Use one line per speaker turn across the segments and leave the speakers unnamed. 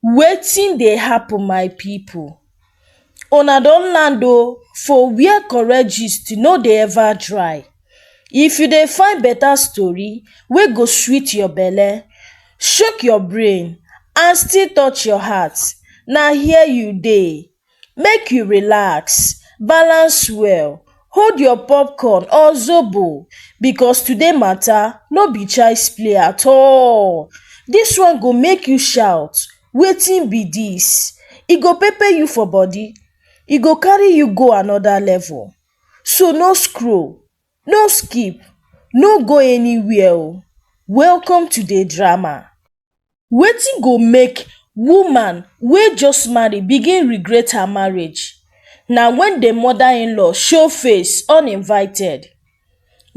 Wetin dey happen my people? Una don land o for where correct gist no dey ever dry. If you dey find better story wey go sweet your belle, shock your brain and still touch your heart, na here you dey. Make you relax, balance well, hold your popcorn or zobo because today matter no be child's play at all. Dis one go make you shout, wetin be dis? E go pepper you for body, e go carry you go another level. So no scroll, no skip, no go anywhere o. Welcome to the drama. Wetin go make woman wey just marry begin regret her marriage? Na when the mother-in-law show face uninvited.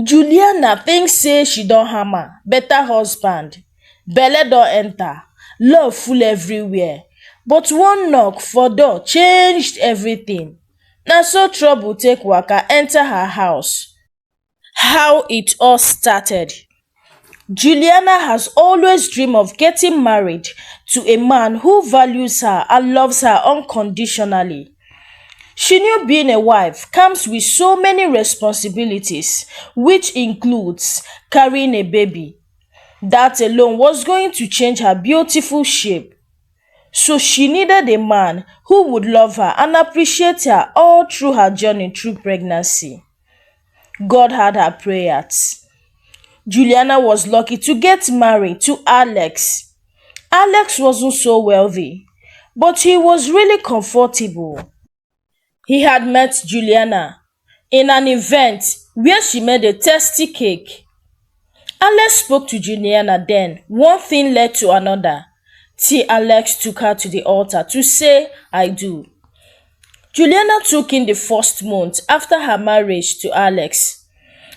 Juliana think say she don hammer better husband, belle don enter, love full everywhere, but one knock for door changed everything. Na so trouble take waka enter her house. How it all started. Juliana has always dreamed of getting married to a man who values her and loves her unconditionally. She knew being a wife comes with so many responsibilities, which includes carrying a baby. That alone was going to change her beautiful shape. So she needed a man who would love her and appreciate her all through her journey through pregnancy. God heard her prayers. Juliana was lucky to get married to Alex. Alex wasn't so wealthy, but he was really comfortable. He had met Juliana in an event where she made a tasty cake. Alex spoke to Juliana then. One thing led to another, till Alex took her to the altar to say, I do. Juliana took in the first month after her marriage to Alex.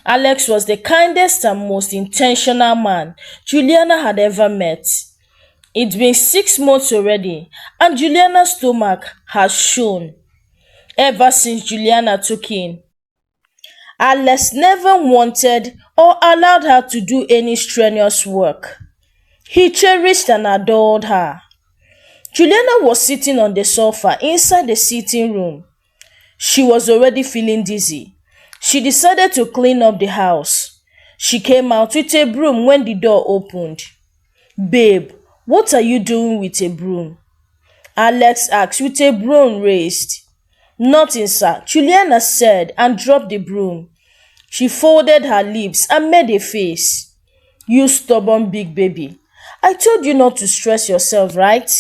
Alex was the kindest and most intentional man Juliana had ever met. It's been 6 months already, and Juliana's stomach has shown. Ever since Juliana took in, Alex never wanted or allowed her to do any strenuous work. He cherished and adored her. Juliana was sitting on the sofa inside the sitting room. She was already feeling dizzy. She decided to clean up the house. She came out with a broom when the door opened. Babe, what are you doing with a broom? Alex asked with a broom raised. Nothing, sir, Juliana said and dropped the broom. She folded her lips and made a face. You stubborn big baby. I told you not to stress yourself, right?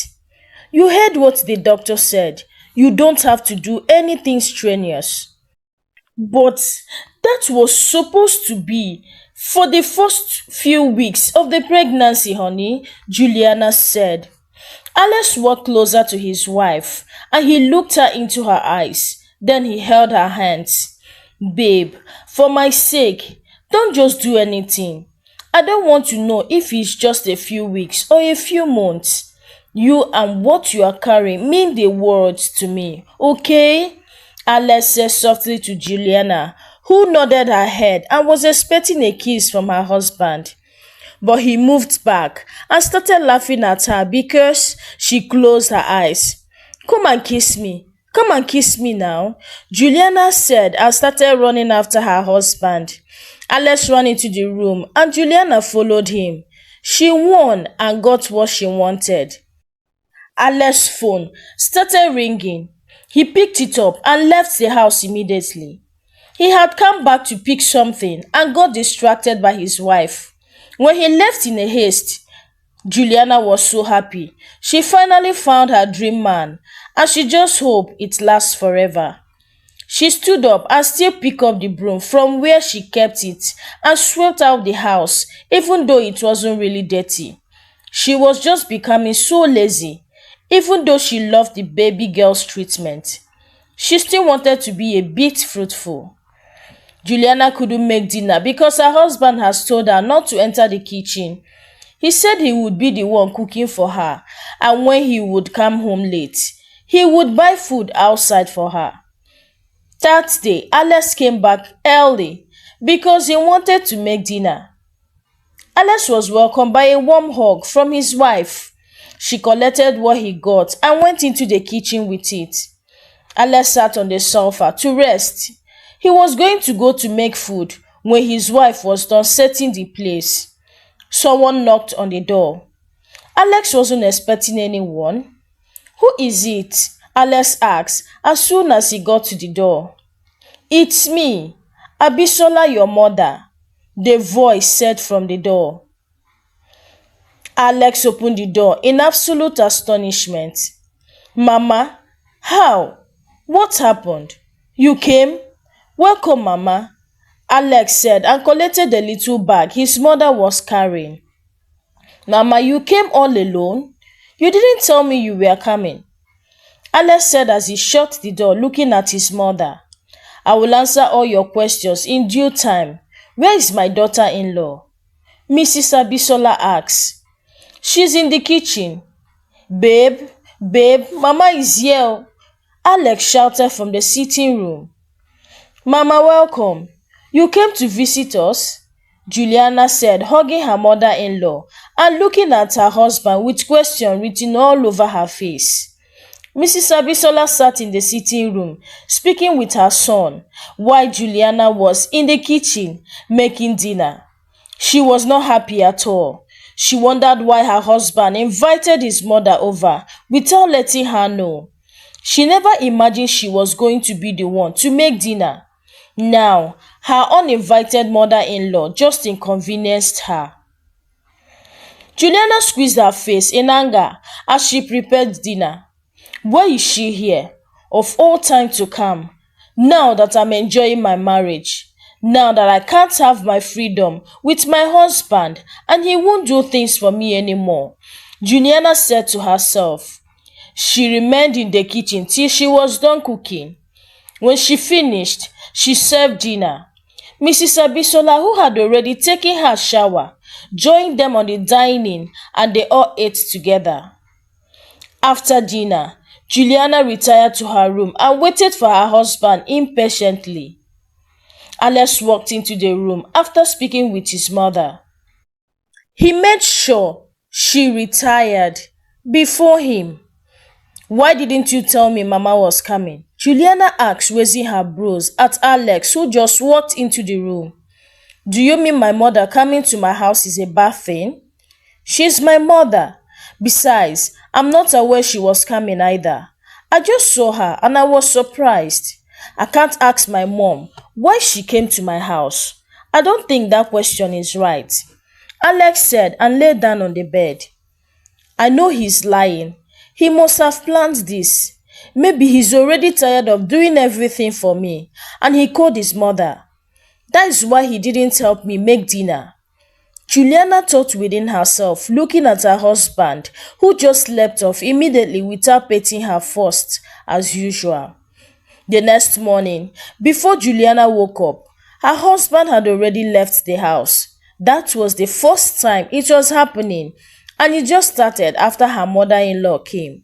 You heard what the doctor said. You don't have to do anything strenuous. But that was supposed to be for the first few weeks of the pregnancy, honey, Juliana said. Alex walked closer to his wife and he looked her into her eyes. Then he held her hands. Babe, for my sake, don't just do anything. I don't want to know if it's just a few weeks or a few months. You and what you are carrying mean the world to me, okay? Alex said softly to Juliana, who nodded her head and was expecting a kiss from her husband. But he moved back and started laughing at her because she closed her eyes. Come and kiss me. Come and kiss me now, Juliana said and started running after her husband. Alex ran into the room and Juliana followed him. She won and got what she wanted. Alex's phone started ringing. He picked it up and left the house immediately. He had come back to pick something and got distracted by his wife. When he left in a haste, Juliana was so happy. She finally found her dream man, and she just hoped it lasts forever. She stood up and still picked up the broom from where she kept it and swept out the house, even though it wasn't really dirty. She was just becoming so lazy. Even though she loved the baby girl's treatment, she still wanted to be a bit fruitful. Juliana couldn't make dinner because her husband has told her not to enter the kitchen. He said he would be the one cooking for her, and when he would come home late, he would buy food outside for her. That day, Alex came back early because he wanted to make dinner. Alex was welcomed by a warm hug from his wife. She collected what he got and went into the kitchen with it. Alex sat on the sofa to rest. He was going to go to make food when his wife was done setting the place. Someone knocked on the door. Alex wasn't expecting anyone. "Who is it?" Alex asked as soon as he got to the door. "It's me, Abisola, your mother," the voice said from the door. Alex opened the door in absolute astonishment. "Mama, how? What happened? You came? Welcome, Mama," Alex said and collected the little bag his mother was carrying. "Mama, you came all alone? You didn't tell me you were coming," Alex said as he shut the door, looking at his mother. "I will answer all your questions in due time. Where is my daughter-in-law?" Mrs. Abisola asked. "She's in the kitchen." Babe, Mama is here," Alex shouted from the sitting room. "Mama, welcome. You came to visit us?" Juliana said, hugging her mother-in-law and looking at her husband with question written all over her face. Mrs. Abisola sat in the sitting room, speaking with her son, while Juliana was in the kitchen making dinner. She was not happy at all. She wondered why her husband invited his mother over without letting her know. She never imagined she was going to be the one to make dinner. Now, her uninvited mother-in-law just inconvenienced her. Juliana squeezed her face in anger as she prepared dinner. Why is she here? Of all time to come. Now that I'm enjoying my marriage. Now that I can't have my freedom with my husband and he won't do things for me anymore, Juliana said to herself. She remained in the kitchen till she was done cooking. When she finished, she served dinner. Mrs. Abisola, who had already taken her shower, joined them on the dining and they all ate together. After dinner, Juliana retired to her room and waited for her husband impatiently. Alex walked into the room after speaking with his mother. He made sure she retired before him. Why didn't you tell me Mama was coming? Juliana asked, raising her brows at Alex, who just walked into the room. Do you mean my mother coming to my house is a bad thing? She's my mother. Besides, I'm not aware she was coming either. I just saw her and I was surprised. I can't ask my mom why she came to my house. I don't think that question is right, Alex said and lay down on the bed. I know he's lying. He must have planned this. Maybe he's already tired of doing everything for me and he called his mother. That is why he didn't help me make dinner. Juliana thought within herself, looking at her husband, who just slept off immediately without petting her first, as usual. The next morning, before Juliana woke up, her husband had already left the house. That was the first time it was happening, and it just started after her mother-in-law came.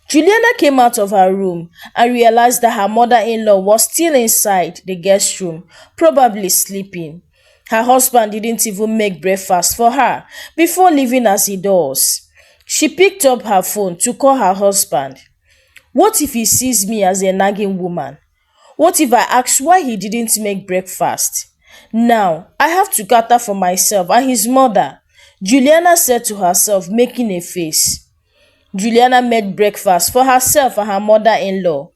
Juliana came out of her room and realized that her mother-in-law was still inside the guest room, probably sleeping. Her husband didn't even make breakfast for her before leaving as he does. She picked up her phone to call her husband. What if he sees me as a nagging woman? What if I ask why he didn't make breakfast? Now, I have to cater for myself and his mother, Juliana said to herself, making a face. Juliana made breakfast for herself and her mother-in-law.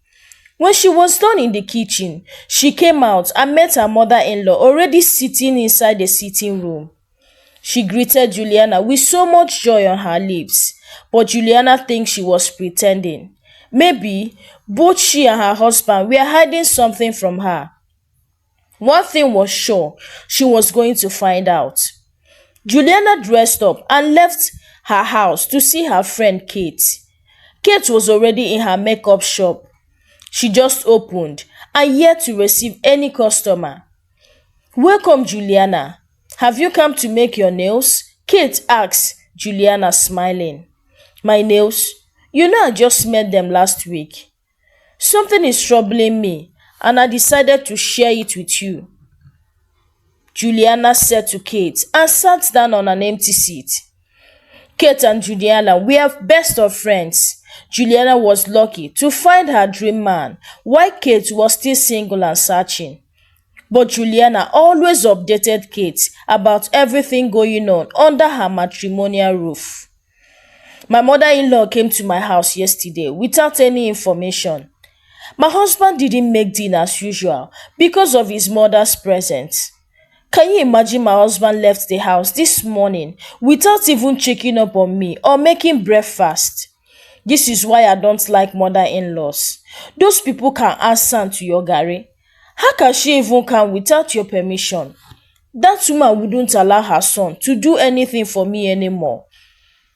When she was done in the kitchen, she came out and met her mother-in-law already sitting inside the sitting room. She greeted Juliana with so much joy on her lips, but Juliana thinks she was pretending. Maybe both she and her husband were hiding something from her. One thing was sure, she was going to find out. Juliana dressed up and left her house to see her friend Kate. Kate was already in her makeup shop. She just opened and yet to receive any customer. Welcome, Juliana. Have you come to make your nails? Kate asked, Juliana smiling. My nails? You know I just made them last week. Something is troubling me and I decided to share it with you, Juliana said to Kate and sat down on an empty seat. Kate and Juliana were best of friends. Juliana was lucky to find her dream man, while Kate was still single and searching. But Juliana always updated Kate about everything going on under her matrimonial roof. My mother-in-law came to my house yesterday without any information. My husband didn't make dinner as usual because of his mother's presence. Can you imagine my husband left the house this morning without even checking up on me or making breakfast? This is why I don't like mother-in-laws. Those people can add sand to your garri. How can she even come without your permission? That woman wouldn't allow her son to do anything for me anymore.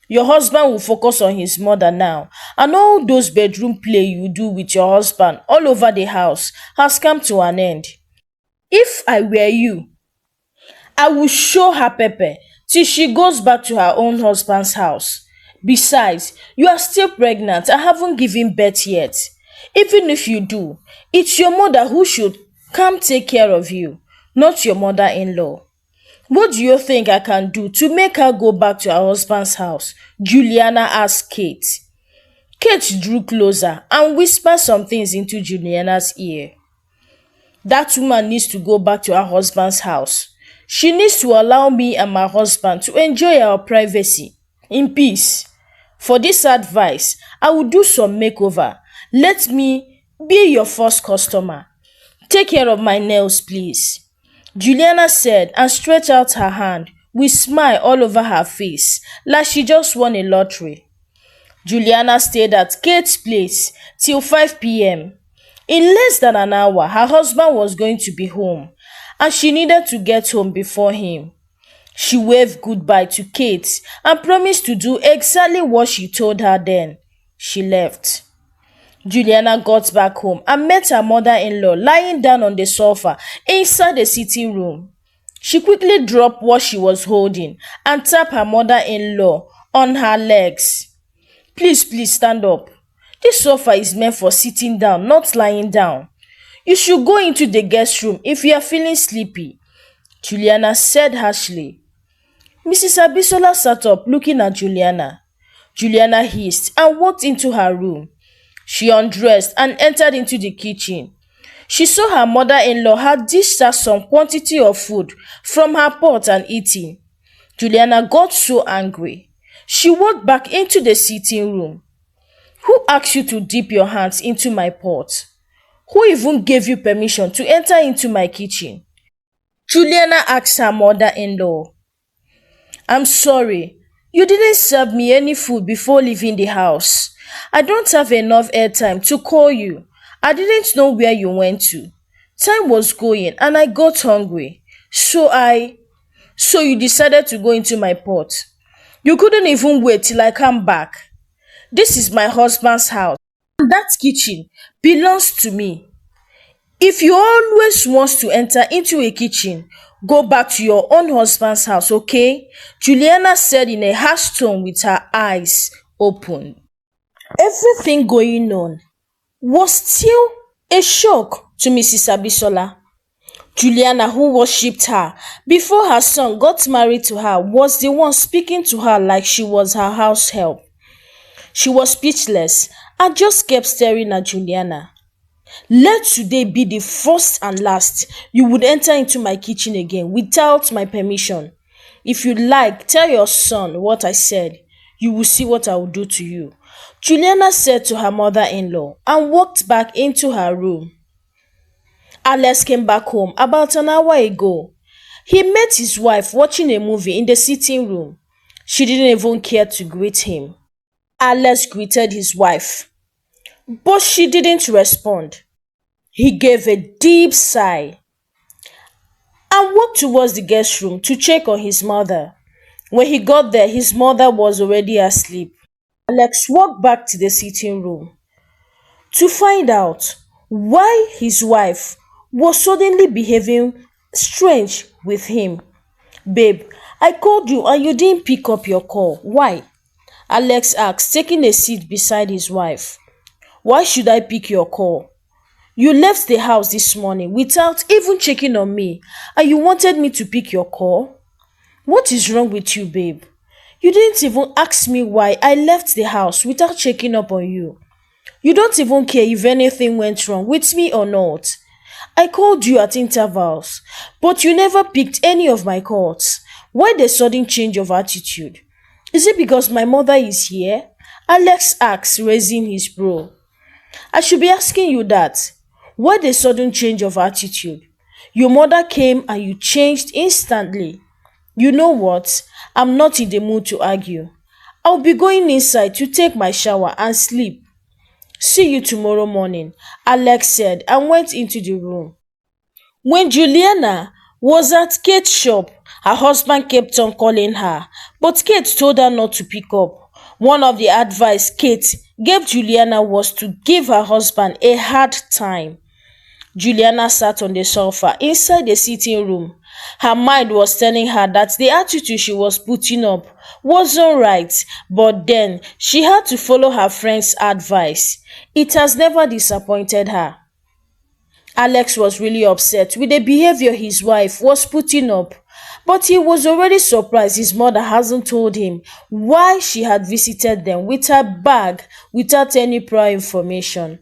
Your husband will focus on his mother now, and all those bedroom play you do with your husband all over the house has come to an end. If I were you, I will show her pepper till she goes back to her own husband's house. Besides, you are still pregnant and haven't given birth yet. Even if you do, it's your mother who should come take care of you, not your mother-in-law. What do you think I can do to make her go back to her husband's house? Juliana asked Kate. Kate drew closer and whispered some things into Juliana's ear. That woman needs to go back to her husband's house. She needs to allow me and my husband to enjoy our privacy in peace. For this advice, I will do some makeover. Let me be your first customer. Take care of my nails, please. Juliana said and stretched out her hand with smile all over her face like she just won a lottery. Juliana stayed at Kate's place till 5 p.m. In less than an hour, her husband was going to be home and she needed to get home before him. She waved goodbye to Kate and promised to do exactly what she told her then. She left. Juliana got back home and met her mother-in-law lying down on the sofa inside the sitting room. She quickly dropped what she was holding and tapped her mother-in-law on her legs. Please stand up. This sofa is meant for sitting down, not lying down. You should go into the guest room if you are feeling sleepy, Juliana said harshly. Mrs. Abisola sat up looking at Juliana. Juliana hissed and walked into her room. She undressed and entered into the kitchen. She saw her mother-in-law had dished her some quantity of food from her pot and eating. Juliana got so angry. She walked back into the sitting room. Who asked you to dip your hands into my pot? Who even gave you permission to enter into my kitchen? Juliana asked her mother-in-law. I'm sorry. You didn't serve me any food before leaving the house. I don't have enough airtime to call you. I didn't know where you went to. Time was going and I got hungry. So you decided to go into my pot. You couldn't even wait till I come back. This is my husband's house. That kitchen belongs to me. If you always want to enter into a kitchen, go back to your own husband's house, okay? Juliana said in a harsh tone with her eyes open. Everything going on was still a shock to Mrs. Abisola. Juliana, who worshipped her before her son got married to her, was the one speaking to her like she was her house help. She was speechless and just kept staring at Juliana. Let today be the first and last you would enter into my kitchen again without my permission. If you like, tell your son what I said. You will see what I will do to you, Juliana said to her mother-in-law and walked back into her room. Alex came back home about an hour ago. He met his wife watching a movie in the sitting room. She didn't even care to greet him. Alex greeted his wife, but she didn't respond. He gave a deep sigh and walked towards the guest room to check on his mother. When he got there, his mother was already asleep. Alex walked back to the sitting room to find out why his wife was suddenly behaving strange with him. Babe, I called you and you didn't pick up your call. Why? Alex asked, taking a seat beside his wife. Why should I pick your call? You left the house this morning without even checking on me and you wanted me to pick your call? What is wrong with you, babe? You didn't even ask me why I left the house without checking up on you. You don't even care if anything went wrong with me or not. I called you at intervals, but you never picked any of my calls. Why the sudden change of attitude? Is it because my mother is here? Alex asked, raising his brow. I should be asking you that. Why the sudden change of attitude? Your mother came and you changed instantly. You know what? I'm not in the mood to argue. I'll be going inside to take my shower and sleep. See you tomorrow morning, Alex said and went into the room. When Juliana was at Kate's shop, her husband kept on calling her, but Kate told her not to pick up. One of the advice Kate gave Juliana was to give her husband a hard time. Juliana sat on the sofa inside the sitting room. Her mind was telling her that the attitude she was putting up wasn't right, but then she had to follow her friend's advice. It has never disappointed her. Alex was really upset with the behavior his wife was putting up, but he was already surprised his mother hasn't told him why she had visited them with her bag without any prior information.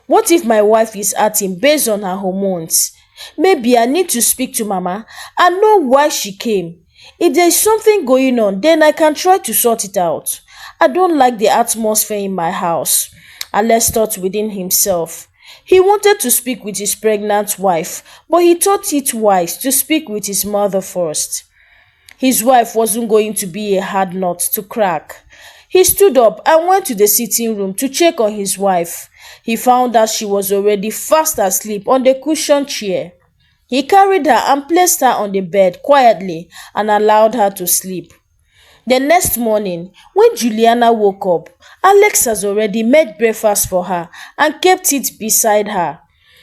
What if my wife is acting based on her hormones? Maybe I need to speak to Mama and know why she came. If there is something going on, then I can try to sort it out. I don't like the atmosphere in my house. Alex thought within himself. He wanted to speak with his pregnant wife, but he thought it wise to speak with his mother first. His wife wasn't going to be a hard nut to crack. He stood up and went to the sitting room to check on his wife. He found that she was already fast asleep on the cushioned chair. He carried her and placed her on the bed quietly and allowed her to sleep. The next morning, when Juliana woke up, Alex has already made breakfast for her and kept it beside her.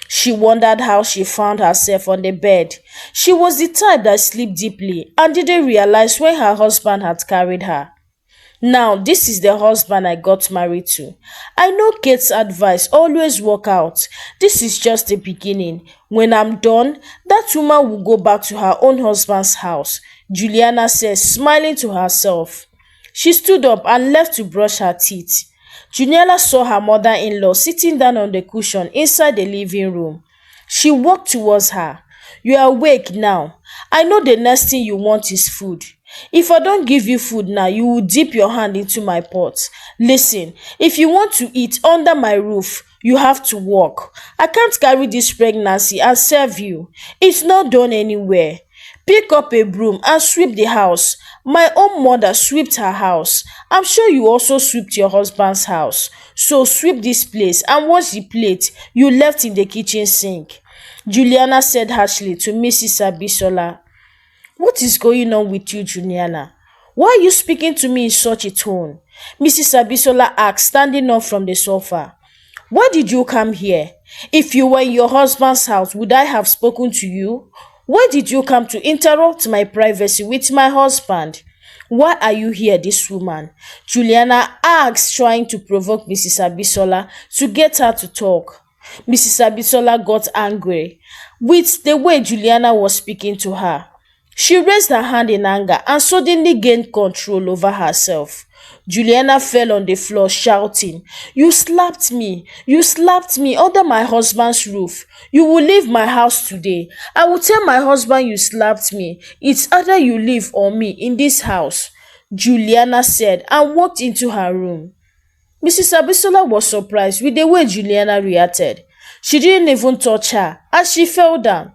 She wondered how she found herself on the bed. She was the type that slept deeply and didn't realize when her husband had carried her. Now, this is the husband I got married to. I know Kate's advice always work out. This is just the beginning. When I'm done, that woman will go back to her own husband's house, Juliana said, smiling to herself. She stood up and left to brush her teeth. Juliana saw her mother-in-law sitting down on the cushion inside the living room. She walked towards her. You are awake now. I know the next thing you want is food. If I don't give you food now, you will dip your hand into my pot. Listen, if you want to eat under my roof, you have to walk. I can't carry this pregnancy and serve you. It's not done anywhere. Pick up a broom and sweep the house. My own mother swept her house. I'm sure you also swept your husband's house. So sweep this place and wash the plate you left in the kitchen sink, Juliana said harshly to Mrs. Abisola. What is going on with you, Juliana? Why are you speaking to me in such a tone? Mrs. Abisola asked, standing up from the sofa. Why did you come here? If you were in your husband's house, would I have spoken to you? Why did you come to interrupt my privacy with my husband? Why are you here, this woman? Juliana asked, trying to provoke Mrs. Abisola to get her to talk. Mrs. Abisola got angry with the way Juliana was speaking to her. She raised her hand in anger and suddenly gained control over herself. Juliana fell on the floor shouting, You slapped me under my husband's roof. You will leave my house today. I will tell my husband you slapped me. It's either you leave or me in this house, Juliana said and walked into her room. Mrs. Abisola was surprised with the way Juliana reacted. She didn't even touch her as she fell down.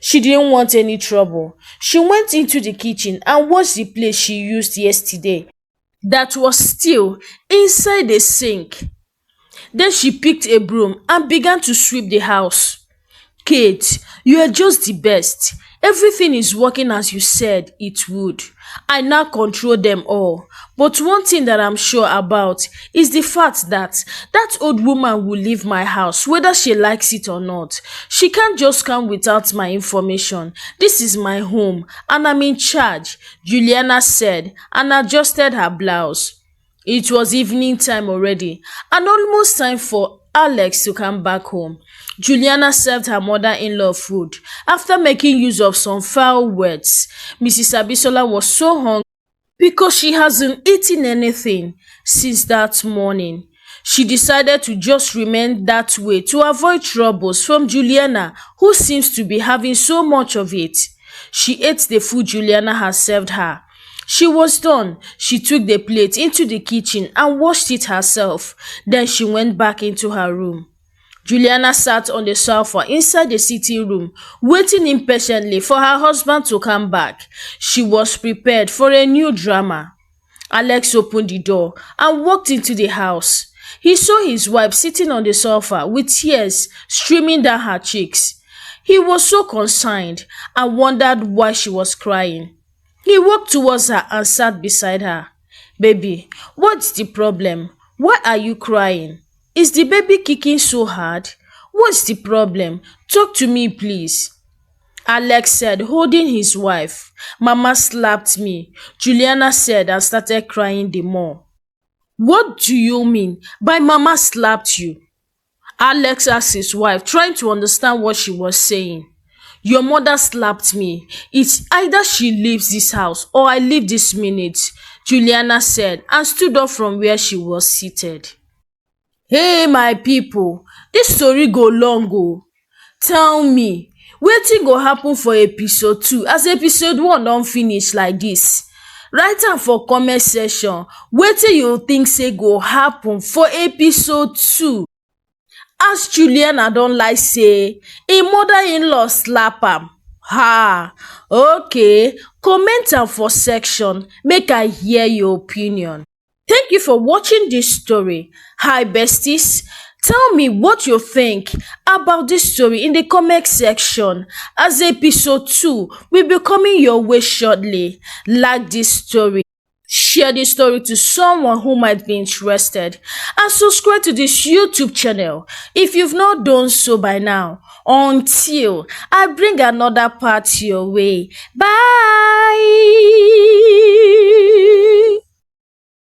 She didn't want any trouble. She went into the kitchen and washed the plate she used yesterday that was still inside the sink. Then she picked a broom and began to sweep the house. Kate, you are just the best. Everything is working as you said it would. I now control them all. But one thing that I'm sure about is the fact that that old woman will leave my house whether she likes it or not. She can't just come without my information. This is my home and I'm in charge, Juliana said and adjusted her blouse. It was evening time already and almost time for Alex to come back home. Juliana served her mother-in-law food. After making use of some foul words, Mrs. Abisola was so hungry because she hasn't eaten anything since that morning. She decided to just remain that way to avoid troubles from Juliana, who seems to be having so much of it. She ate the food Juliana had served her. She was done. She took the plate into the kitchen and washed it herself. Then she went back into her room. Juliana sat on the sofa inside the sitting room, waiting impatiently for her husband to come back. She was prepared for a new drama. Alex opened the door and walked into the house. He saw his wife sitting on the sofa with tears streaming down her cheeks. He was so concerned and wondered why she was crying. He walked towards her and sat beside her. "Baby, what's the problem? Why are you crying? Is the baby kicking so hard? What's the problem? Talk to me, please." Alex said, holding his wife. "Mama slapped me," Juliana said and started crying the more. "What do you mean by Mama slapped you?" Alex asked his wife, trying to understand what she was saying. "Your mother slapped me. It's either she leaves this house or I leave this minute," Juliana said and stood up from where she was seated. Hey my people, this story go long o. Tell me, wetin go happen for episode 2 as episode 1 don finish like this? Write am for comment section wetin you think say go happen for episode 2. As Juliana don lie say im mother-in-law slap am. Okay, comment am for section make I hear your opinion. Thank you for watching this story. Hi besties, tell me what you think about this story in the comment section as episode 2 will be coming your way shortly. Like this story, share this story to someone who might be interested, and subscribe to this YouTube channel if you've not done so by now. Until I bring another part your way. Bye.